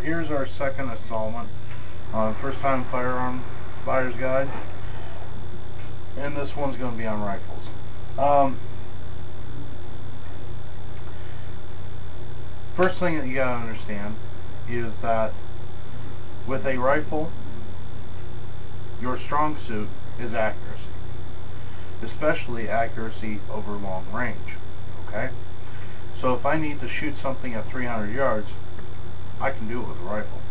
here's our second installment on First Time Firearm Buyer's Guide, and this one's going to be on rifles. First thing that you got to understand is that with a rifle, your strong suit is accuracy, especially accuracy over long range. Okay? So if I need to shoot something at 300 yards, I can do it with a rifle.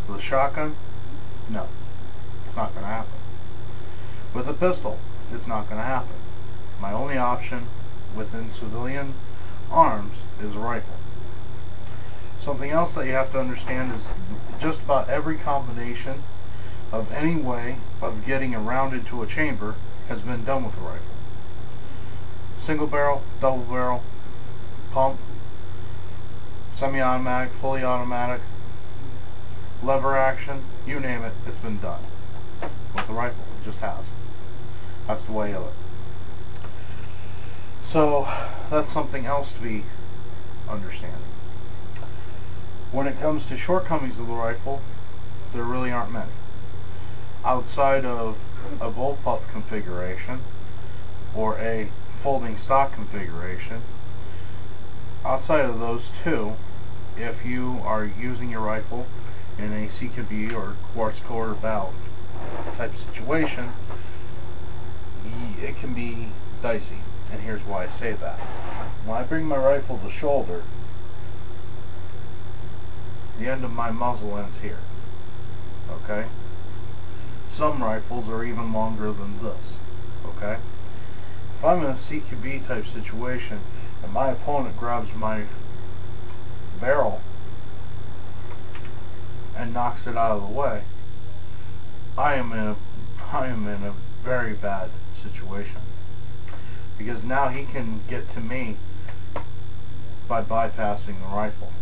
With a shotgun, no, it's not going to happen. With a pistol, it's not going to happen. My only option within civilian arms is a rifle. Something else that you have to understand is just about every combination of any way of getting around into a chamber has been done with a rifle. Single barrel, double barrel, pump, semi-automatic, fully automatic, lever action, you name it, it's been done. With a rifle, it just has. That's the way of it. So, that's something else to be understanding. When it comes to shortcomings of the rifle, there really aren't many. Outside of a bullpup configuration or a folding stock configuration, outside of those two, if you are using your rifle in a CQB or quartz core valve type situation, it can be dicey. And here's why I say that. When I bring my rifle to shoulder, the end of my muzzle ends here. Okay? Some rifles are even longer than this. Okay? If I'm in a CQB type situation and my opponent grabs my barrel and knocks it out of the way, I am in a very bad situation, because now he can get to me by bypassing the rifle.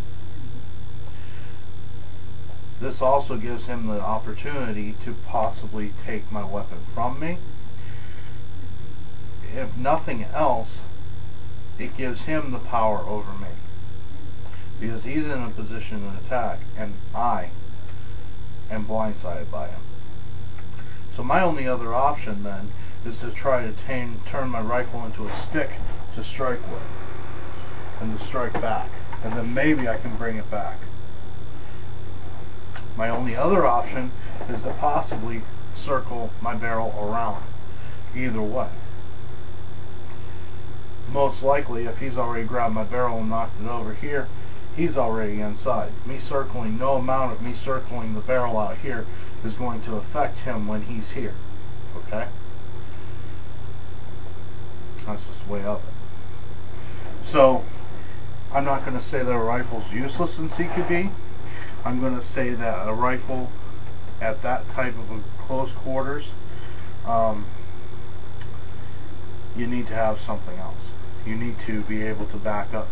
This also gives him the opportunity to possibly take my weapon from me. If nothing else, it gives him the power over me, because he's in a position to attack and I am blindsided by him. So my only other option then is to try to turn my rifle into a stick to strike with and to strike back, and then maybe I can bring it back. My only other option is to possibly circle my barrel around. Either way. Most likely, if he's already grabbed my barrel and knocked it over here, he's already inside. No amount of me circling the barrel out here is going to affect him when he's here. Okay? That's just the way of it. So, I'm not going to say that a rifle's useless in CQB. I'm going to say that a rifle at that type of a close quarters, you need to have something else. You need to be able to back up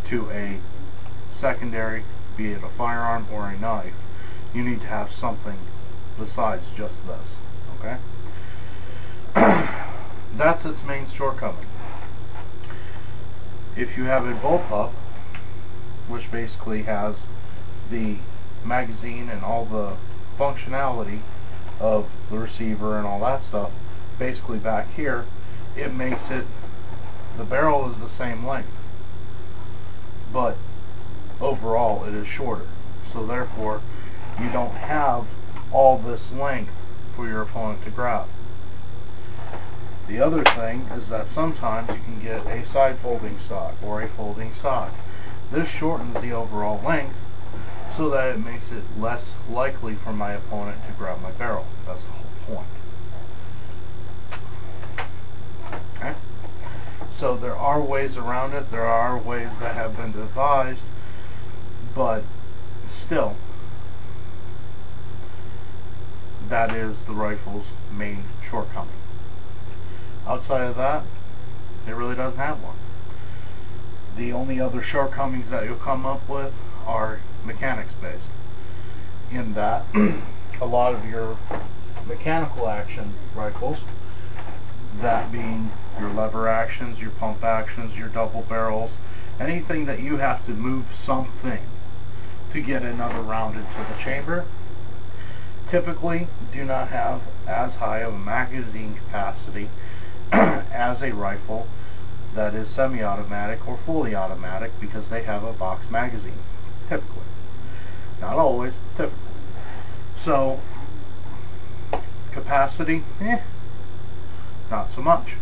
to a secondary, be it a firearm or a knife. You need to have something besides just this. Okay? That's its main shortcoming. If you have a bullpup, which basically has the magazine and all the functionality of the receiver and all that stuff basically back here, it makes it, the barrel is the same length, but overall it is shorter, so therefore you don't have all this length for your opponent to grab. The other thing is that sometimes you can get a side folding stock or a folding stock. This shortens the overall length so that it makes it less likely for my opponent to grab my barrel. That's the whole point. Okay? So there are ways around it. There are ways that have been devised, but still, that is the rifle's main shortcoming. Outside of that, it really doesn't have one. The only other shortcomings that you'll come up with are mechanics based, in that a lot of your mechanical action rifles, that being your lever actions, your pump actions, your double barrels, anything that you have to move something, to get another round into the chamber. Typically do not have as high of a magazine capacity as a rifle that is semi-automatic or fully automatic, because they have a box magazine, typically. Not always, typically. So, capacity, not so much.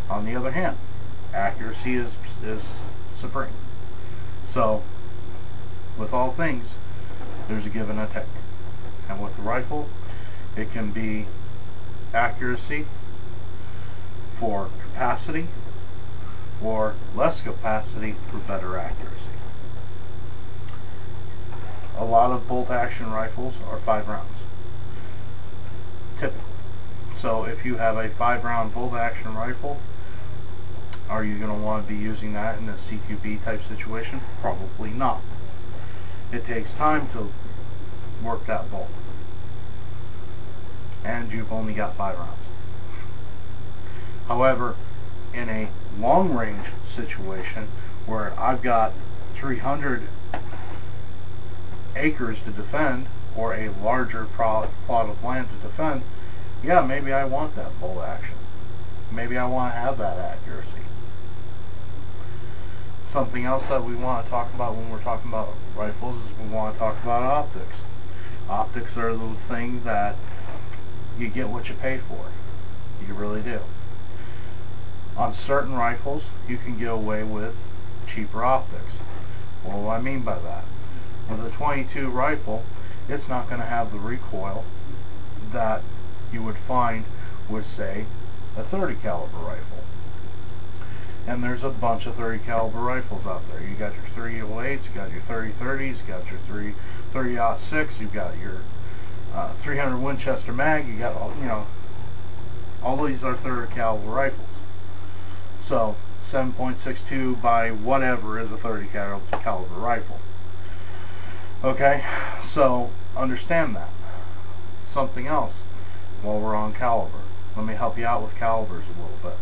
On the other hand, accuracy is supreme. So, with all things, there's a give and a take. And with the rifle, it can be accuracy for capacity, or less capacity for better accuracy. A lot of bolt action rifles are 5 rounds, typically. So if you have a 5-round bolt action rifle, are you going to want to be using that in a CQB type situation? Probably not. It takes time to work that bolt, and you've only got 5 rounds. However, in a long range situation where I've got 300 acres to defend, or a larger plot of land to defend, yeah, maybe I want that bolt action. Maybe I want to have that accuracy. Something else that we want to talk about when we're talking about rifles is we want to talk about optics. Optics are the thing that you get what you pay for. You really do. On certain rifles, you can get away with cheaper optics. What do I mean by that? With a .22 rifle, it's not going to have the recoil that you would find with, say, a .30 caliber rifle. And there's a bunch of .30 caliber rifles out there. You got your 308s, you got your 30-30s, you got your 30-06, you've got your 300 Winchester mag. You got all these are .30 caliber rifles. So 7.62 by whatever is a .30 caliber rifle. Okay, so understand that. Something else while we're on caliber. Let me help you out with calibers a little bit.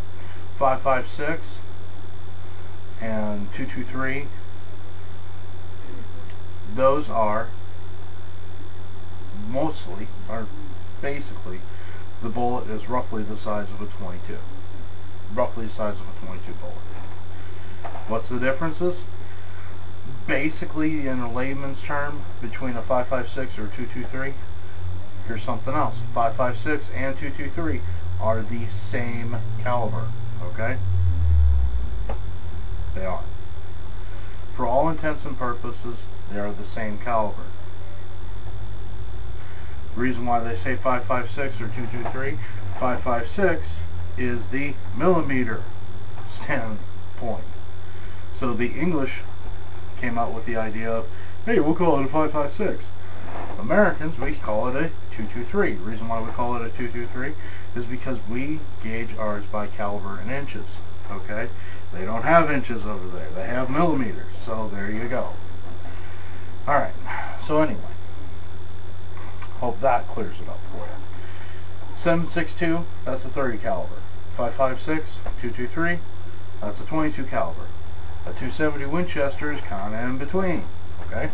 5.56 and 2.23. Those are basically, the bullet is roughly the size of a .22. Roughly the size of a .22 bullet. What's the differences? Basically, in a layman's term, between a 5.56 or 2.23, here's something else. 5.56 and 2.23 are the same caliber, okay? They are. For all intents and purposes, they are the same caliber. The reason why they say 5.56 or 2.23, 5.56 is the millimeter standpoint. So the English came out with the idea of, hey, we'll call it a 5.56. Americans, we call it a 2.23. The reason why we call it a 2.23 is because we gauge ours by caliber in inches. Okay? They don't have inches over there. They have millimeters. So there you go. Alright. So anyway. Hope that clears it up for you. 7.62, that's a .30 caliber. 5.56, 2.23, that's a .22 caliber. A .270 Winchester is kind of in between. Okay?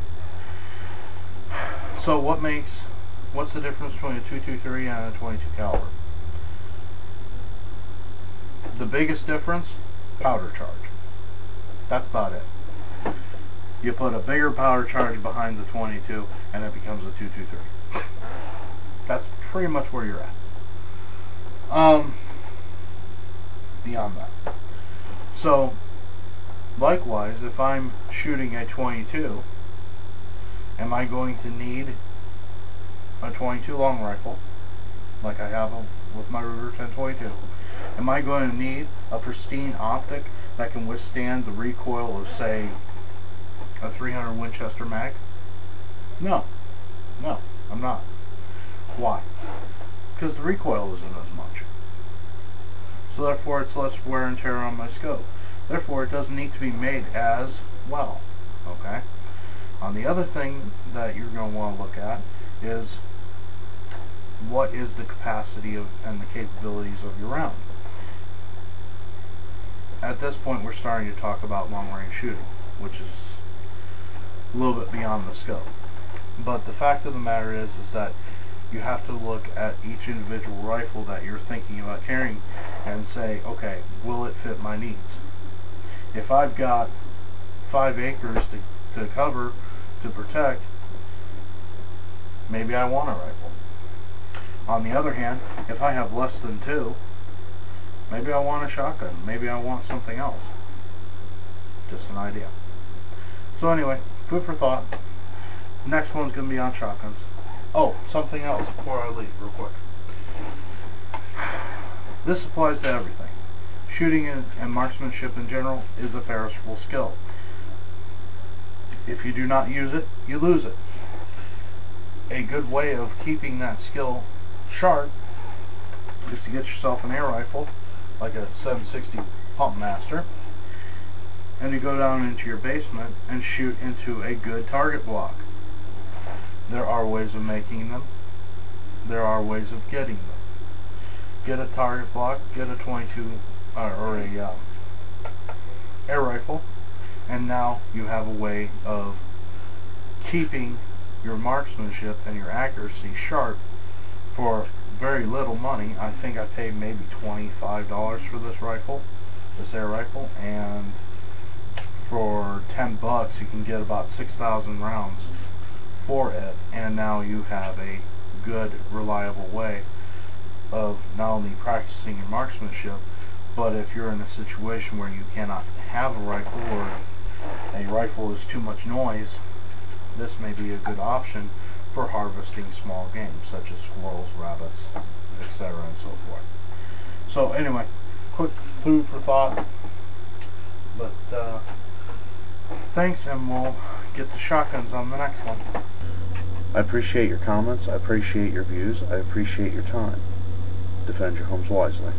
So what's the difference between a 2.23 and a .22 caliber? The biggest difference, powder charge. That's about it. You put a bigger powder charge behind the .22 and it becomes a 2.23. That's pretty much where you're at. Beyond that. So, likewise, if I'm shooting a .22, am I going to need a .22 long rifle, like I have with my Ruger 1022? Am I going to need a pristine optic that can withstand the recoil of, say, a 300 Winchester mag? No. No, I'm not. Why? Because the recoil isn't as much. So therefore it's less wear and tear on my scope. Therefore it doesn't need to be made as well. Okay? On the other thing that you're going to want to look at is what is the capacity of and the capabilities of your round. At this point we're starting to talk about long range shooting, which is a little bit beyond the scope. But the fact of the matter is that you have to look at each individual rifle that you're thinking about carrying and say, okay, will it fit my needs? If I've got 5 acres to cover, to protect, maybe I want a rifle. On the other hand, if I have less than 2, maybe I want a shotgun. Maybe I want something else. Just an idea. So anyway, food for thought. Next one's going to be on shotguns. Oh, something else before I leave, real quick. This applies to everything. Shooting and marksmanship in general is a perishable skill. If you do not use it, you lose it. A good way of keeping that skill sharp is to get yourself an air rifle, like a 760 Pump Master, and you go down into your basement and shoot into a good target block. There are ways of making them. There are ways of getting them. Get a target block, get a 22 or a air rifle, and now you have a way of keeping your marksmanship and your accuracy sharp for very little money. I think I paid maybe $25 for this rifle, this air rifle, and for $10 you can get about 6,000 rounds for it, and now you have a good, reliable way of not only practicing your marksmanship, but if you're in a situation where you cannot have a rifle, or a rifle is too much noise, this may be a good option for harvesting small game, such as squirrels, rabbits, etc. and so forth. So anyway, quick food for thought, but thanks, and we'll get the shotguns on the next one. I appreciate your comments, I appreciate your views, I appreciate your time. Defend your homes wisely.